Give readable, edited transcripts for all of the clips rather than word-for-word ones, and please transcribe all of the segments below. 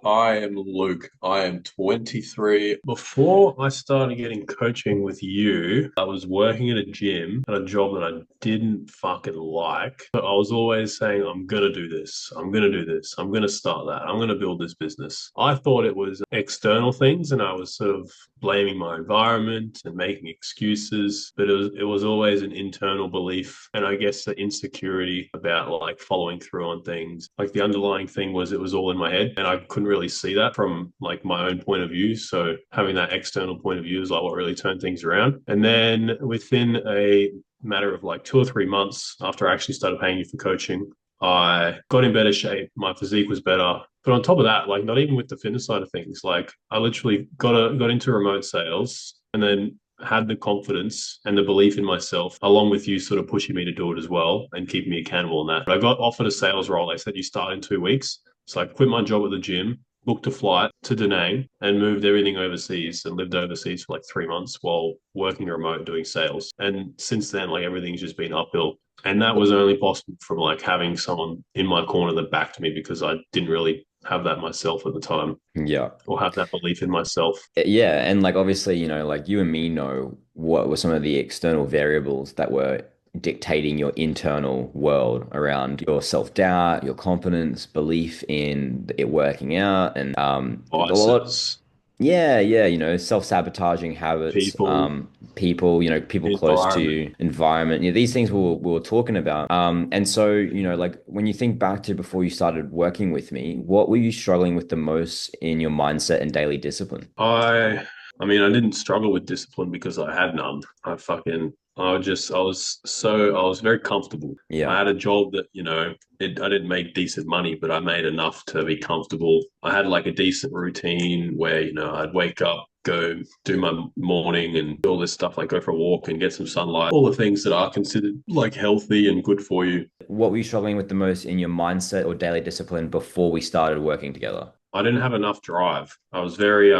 I am Luke. I am 23. Before I started getting coaching with you, I was working at a gym at a job that I didn't fucking like. But I was always saying, I'm gonna do this. I'm gonna do this. I'm gonna start that. I'm gonna build this business. I thought it was external things, and I was sort of blaming my environment and making excuses, but it was always an internal belief, and I guess the insecurity about like following through on things. Like the underlying thing was it was all in my head, and I couldn't really see that from like my own point of view. So having that external point of view is like what really turned things around. And then within a matter of like 2 or 3 months after I actually started paying you for coaching, I got in better shape. My physique was better. But on top of that, like not even with the fitness side of things, like I literally got into remote sales and then had the confidence and the belief in myself, along with you sort of pushing me to do it as well and keeping me accountable on that. But I got offered a sales role. They said you start in 2 weeks. So I quit my job at the gym, booked a flight to Da Nang and moved everything overseas and lived overseas for like 3 months while working remote doing sales. And since then, like everything's just been uphill. And that was only possible from like having someone in my corner that backed me because I didn't really have that myself at the time Yeah. or have that belief in myself. Yeah. And like obviously, like you and me know what were some of the external variables that were dictating your internal world around your self-doubt, your confidence, belief in it working out, and a lot. Vices, Yeah, yeah, self-sabotaging habits, people, people, people close to environment. you, environment, these things we were talking about. And so, like when you think back to before you started working with me, what were you struggling with the most in your mindset and daily discipline? I mean, I didn't struggle with discipline because I had none. I was very comfortable. I Yeah. had a job that, I didn't make decent money, but I made enough to be comfortable. I had like a decent routine where, I'd wake up, go do my morning and do all this stuff, like go for a walk and get some sunlight, all the things that are considered like healthy and good for you. What were you struggling with the most in your mindset or daily discipline before we started working together? I didn't have enough drive. I was very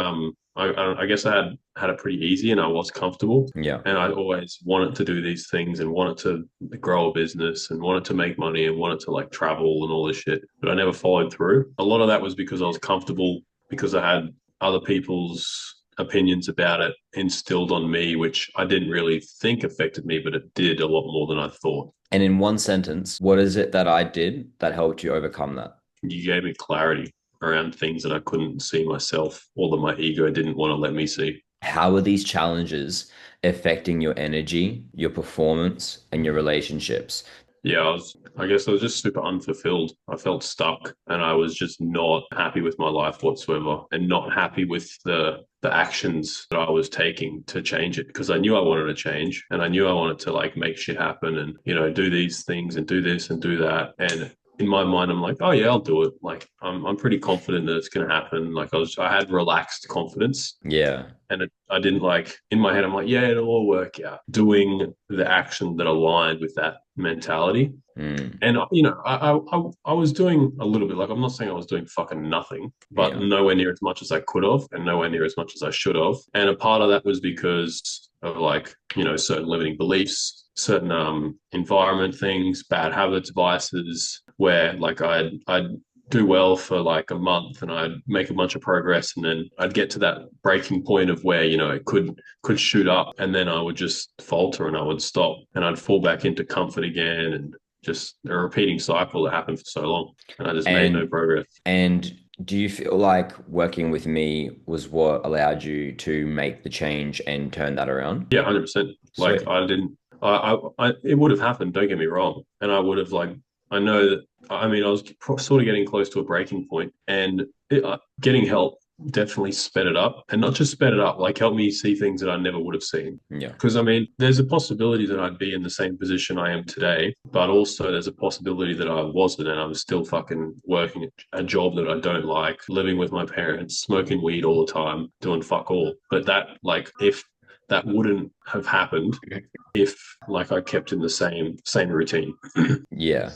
I guess I had it pretty easy and I was comfortable. Yeah. And I always wanted to do these things and wanted to grow a business and wanted to make money and wanted to like travel and all this shit. But I never followed through. A lot of that was because I was comfortable because I had other people's opinions about it instilled on me, which I didn't really think affected me, but it did a lot more than I thought. And in one sentence, what is it that I did that helped you overcome that? You gave me clarity around things that I couldn't see myself or that my ego didn't want to let me see. How are these challenges affecting your energy, your performance, and your relationships? Yeah, I guess I was just super unfulfilled. I felt stuck and I was just not happy with my life whatsoever and not happy with the actions that I was taking to change it because I knew I wanted to change and I knew I wanted to like make shit happen and do these things and do this and do that. And in my mind I'm like, oh yeah, I'll do it. Like I'm pretty confident that it's going to happen. Like I had relaxed confidence Yeah. and I didn't like in my head. I'm like, yeah, it'll all work out. Doing the action that aligned with that mentality, Mm, and I was doing a little bit. Like I'm not saying I was doing fucking nothing, but yeah. nowhere near as much as I could have, and nowhere near as much as I should have. And a part of that was because of like certain limiting beliefs, certain environment things, bad habits, vices, where like I'd do well for like a month and I'd make a bunch of progress and then I'd get to that breaking point of where, it could shoot up and then I would just falter and I would stop and I'd fall back into comfort again and just a repeating cycle that happened for so long and I just made no And progress. and do you feel like working with me was what allowed you to make the change and turn that around? Yeah, 100%. Like Sweet. I didn't it would have happened, don't get me wrong. And I would have like I know that I mean I was sort of getting close to a breaking point and getting help definitely sped it up and not just sped it up, like helped me see things that I never would have seen. Yeah. Because I mean, there's a possibility that I'd be in the same position I am today, but also there's a possibility that I wasn't and I'm still fucking working a job that I don't like, living with my parents, smoking weed all the time, doing fuck all. But that like if that wouldn't have happened if like I kept in the same routine. Yeah.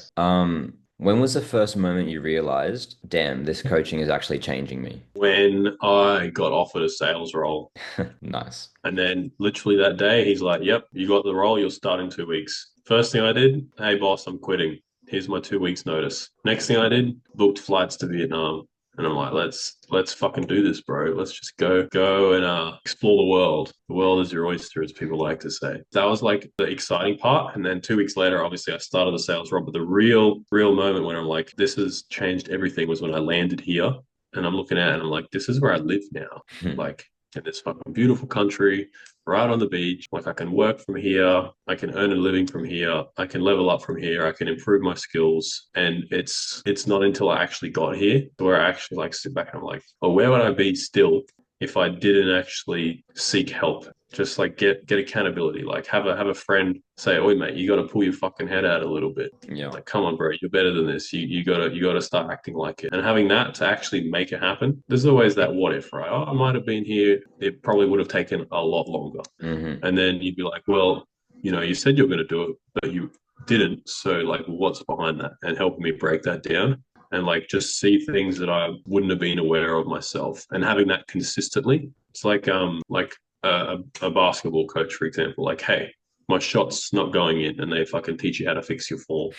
When was the first moment you realized, damn, this coaching is actually changing me? When I got offered a sales role, Nice. and then literally that day, he's like, "Yep, you got the role. You'll start in 2 weeks." First thing I did, hey boss, I'm quitting. Here's my 2 weeks notice. Next thing I did, booked flights to Vietnam. And I'm like, let's fucking do this, bro. Let's just go and explore the world. The world is your oyster, as people like to say. That was like the exciting part. And then 2 weeks later, obviously I started the sales role. But the real moment when I'm like, this has changed everything was when I landed here and I'm looking at it and I'm like, this is where I live now. Like in this fucking beautiful country, right on the beach. Like I can work from here, I can earn a living from here, I can level up from here, I can improve my skills. And it's not until I actually got here where I actually like sit back and I'm like, oh, where would I be still if I didn't actually seek help? Just like get accountability. Like have a friend say, "Oi, mate, you got to pull your fucking head out a little bit. Yeah. Like, come on, bro, you're better than this. You gotta start acting like it." And having that to actually make it happen. There's always that what if, right? Oh, I might have been here. It probably would have taken a lot longer. Hmm. And then you'd be like, well, you said you were going to do it, but you didn't. So, like, what's behind that? And helping me break that down and, like, just see things that I wouldn't have been aware of myself and having that consistently. It's like a basketball coach, for example, like, hey, my shot's not going in, and they fucking teach you how to fix your form.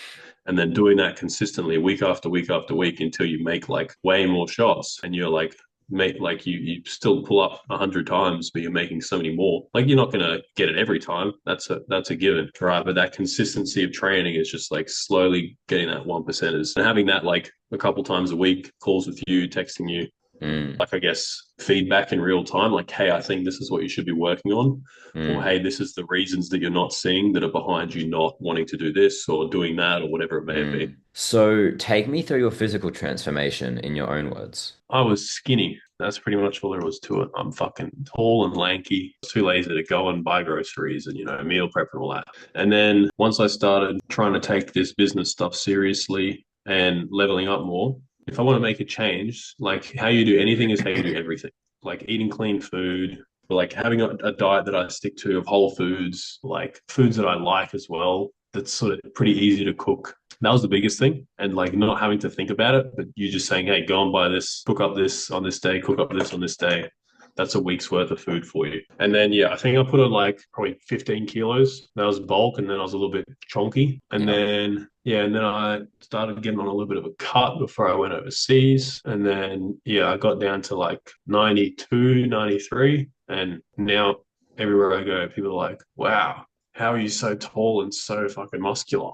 And then doing that consistently week after week after week until you make like way more shots and you're like, make like you still pull up 100 times, but you're making so many more. Like you're not gonna get it every time. That's a given, right? But that consistency of training is just like slowly getting that 1%ers and having that like a couple times a week, calls with you, texting you, Mm, like I guess feedback in real time, like, hey, I think this is what you should be working on, or mm, hey, this is the reasons that you're not seeing that are behind you not wanting to do this or doing that or whatever it may have been. mm. So take me through your physical transformation in your own words. I was skinny. That's pretty much all there was to it. I'm fucking tall and lanky. Too lazy to go and buy groceries and, meal prep and all that. And then once I started trying to take this business stuff seriously and leveling up more, if I want to make a change, like how you do anything is how you do everything. Like eating clean food, but like having a diet that I stick to of whole foods, like foods that I like as well. That's sort of pretty easy to cook. That was the biggest thing. And like not having to think about it, but you just saying, hey, go and buy this, cook up this on this day, cook up this on this day. That's a week's worth of food for you. And then, yeah, I think I put on like probably 15 kilos. That was bulk. And then I was a little bit chonky. And Yeah. then, yeah, and then I started getting on a little bit of a cut before I went overseas. And then, yeah, I got down to like 92, 93. And now everywhere I go, people are like, wow, how are you so tall and so fucking muscular?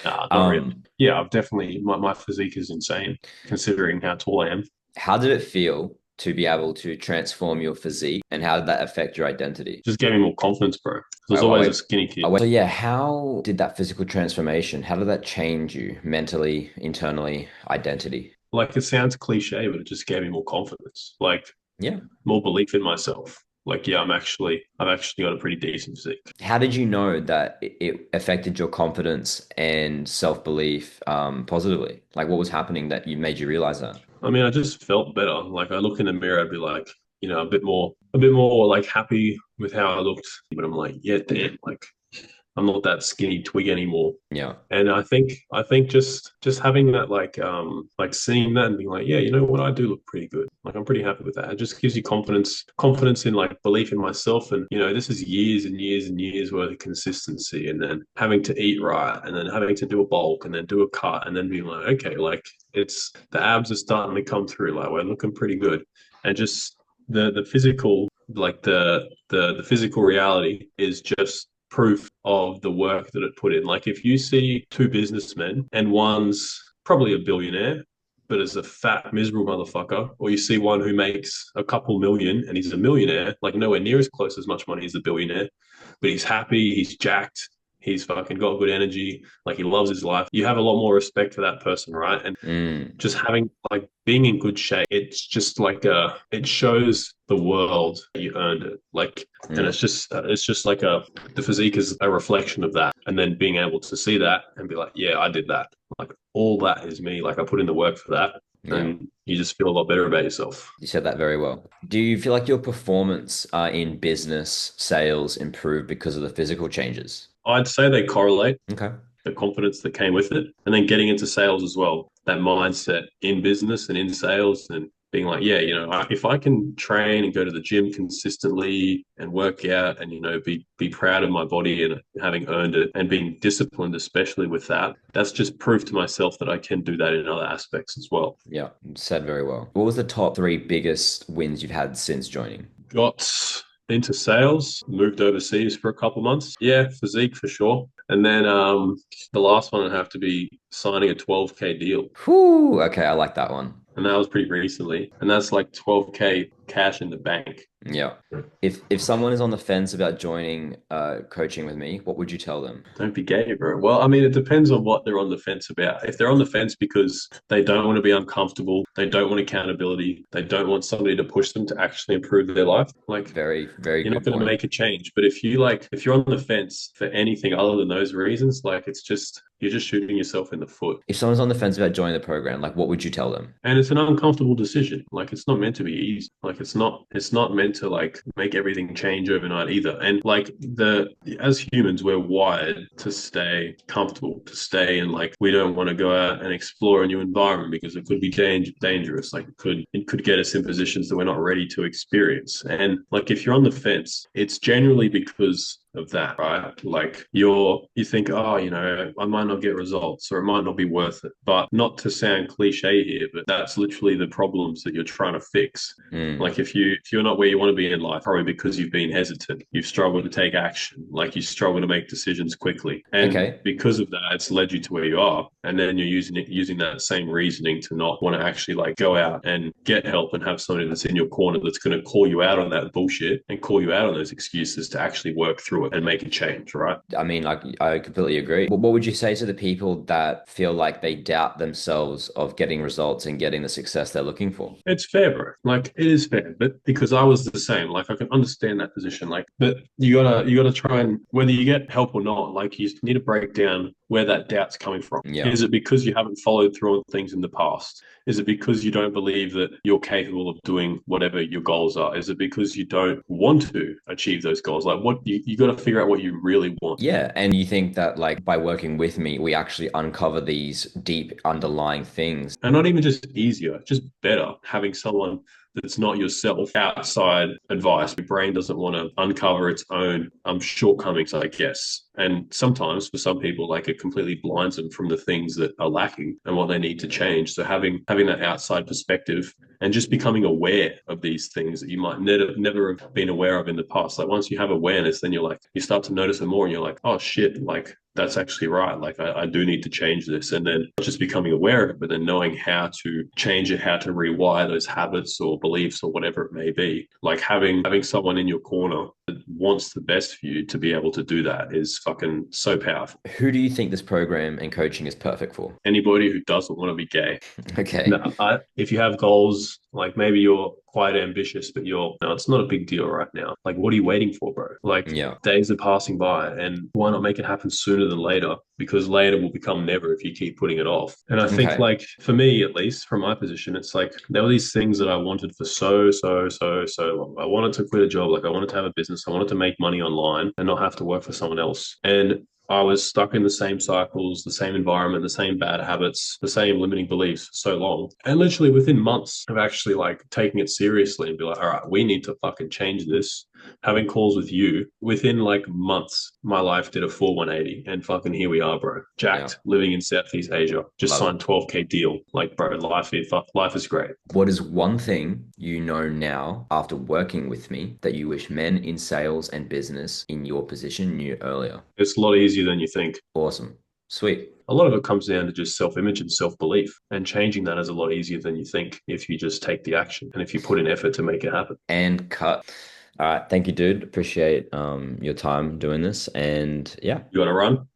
Not really. Um, Yeah, I've definitely my physique is insane considering how tall I am. how did it feel to be able to transform your physique and how did that affect your identity? Just gave me more confidence, bro. I was I'll always a wait. skinny I'll kid. wait. So yeah, how did that physical transformation, how did that change you mentally, internally, identity? Like it sounds cliche, but it just gave me more confidence. Like Yeah. more belief in myself. Like, yeah, I've actually got a pretty decent physique. How did you know that it affected your confidence and self-belief positively? Like what was happening that you made you realize that? I mean, I just felt better. Like I look in the mirror, I'd be like, a bit more like happy with how I looked. But I'm like, yeah, damn, like I'm not that skinny twig anymore. Yeah. And I think just having that like seeing that and being like, yeah, you know what, I do look pretty good. Like I'm pretty happy with that. It just gives you confidence in like belief in myself. And this is years and years and years worth of consistency and then having to eat right and then having to do a bulk and then do a cut and then being like, okay, like it's the abs are starting to come through. Like we're looking pretty good. And just the physical, like the physical reality is just proof of the work that it put in. Like if you see two businessmen and one's probably a billionaire, but is a fat, miserable motherfucker, or you see one who makes a couple million and he's a millionaire, like nowhere near as close as much money as a billionaire, but he's happy, he's jacked, he's fucking got good energy, like he loves his life. You have a lot more respect for that person, right? And Mm, just having like being in good shape, it's just like it shows the world that you earned it. Like, and mm, it's just like the physique is a reflection of that, and then being able to see that and be like, yeah, I did that. Like all that is me. Like I put in the work for that, yeah. and you just feel a lot better about yourself. You said that very well. Do you feel like your performance in business sales improved because of the physical changes? I'd say they correlate. Okay. The confidence that came with it, and then getting into sales as well. That mindset in business and in sales, and being like, yeah, if I can train and go to the gym consistently and work out and be proud of my body and having earned it and being disciplined, especially with that, that's just proof to myself that I can do that in other aspects as well. Yeah, said very well. What was the top three biggest wins you've had since joining? Got into sales, moved overseas for a couple months. Yeah, physique for sure. And then the last one would have to be signing a 12K deal. Whew, okay, I like that one. And that was pretty recently. And that's like 12K cash in the bank. Yeah. If someone is on the fence about joining coaching with me, what would you tell them? Don't be gay, bro. Well, I mean, it depends on what they're on the fence about. If they're on the fence because they don't want to be uncomfortable, they don't want accountability, they don't want somebody to push them to actually improve their life, like Very, very you're not good going to point. make a change. But if you're on the fence for anything other than those reasons, like you're just shooting yourself in the foot. If someone's on the fence about joining the program, like what would you tell them? And it's an uncomfortable decision. Like it's not meant to be easy. Like it's not meant to like make everything change overnight either. And like the as humans, we're wired to stay comfortable, to stay and like we don't want to go out and explore a new environment because it could be dangerous. Like it could get us in positions that we're not ready to experience. And like if you're on the fence, it's generally because of that, right? Like you think, oh, I might not get results or it might not be worth it. But not to sound cliche here, but that's literally the problems that you're trying to fix. Mm, Like if you're not where you want to be in life, probably because you've been hesitant, you've struggled to take action, like you struggle to make decisions quickly. And okay. because of that, it's led you to where you are. And then you're using that same reasoning to not want to actually like go out and get help and have somebody that's in your corner that's going to call you out on that bullshit and call you out on those excuses to actually work through it and make a change, right? I mean, like, I completely agree. What would you say to the people that feel like they doubt themselves of getting results and getting the success they're looking for? It's fair, bro. Like it is fair, but because I was the same, like I can understand that position. Like, but you gotta try and whether you get help or not, like you need to break down where that doubt's coming from. Yeah. Is it because you haven't followed through on things in the past? Is it because you don't believe that you're capable of doing whatever your goals are? Is it because you don't want to achieve those goals? Like what you got to figure out what you really want. Yeah. And you think that, like, by working with me, we actually uncover these deep underlying things. And not even just easier, just better having someone that's not yourself outside advice. Your brain doesn't want to uncover its own shortcomings, I guess. And sometimes for some people, like it completely blinds them from the things that are lacking and what they need to change. So having that outside perspective and just becoming aware of these things that you might never have been aware of in the past. Like once you have awareness, then you start to notice it more and you're like, oh shit, like that's actually right. Like I do need to change this. And then just becoming aware of it, but then knowing how to change it, how to rewire those habits or beliefs or whatever it may be. Like having someone in your corner that wants the best for you to be able to do that is fucking so powerful. Who do you think this program and coaching is perfect for? Anybody who doesn't want to be gay. Okay. No, if you have goals, like maybe you're quite ambitious, but no, it's not a big deal right now. Like, what are you waiting for, bro? Like, Yeah. days are passing by, and why not make it happen sooner than later? Because later will become never if you keep putting it off. And I think, Okay. like, for me, at least from my position, it's like there were these things that I wanted for so long. I wanted to quit a job, like, I wanted to have a business, I wanted to make money online and not have to work for someone else. And I was stuck in the same cycles, the same environment, the same bad habits, the same limiting beliefs for so long. And literally within months of actually like taking it seriously and be like, all right, we need to fucking change this. Having calls with you within like months, my life did a full 180 and fucking here we are, bro. Yeah. Jacked, living in Southeast Asia, just Love it. signed 12K deal. Like, bro, life is great. What is one thing you know now after working with me that you wish men in sales and business in your position knew earlier? It's a lot easier than you think. Awesome. Sweet. A lot of it comes down to just self-image and self-belief, and changing that is a lot easier than you think if you just take the action and if you put in effort to make it happen. And cut. All right. Thank you, dude. Appreciate your time doing this. And yeah. You want to run?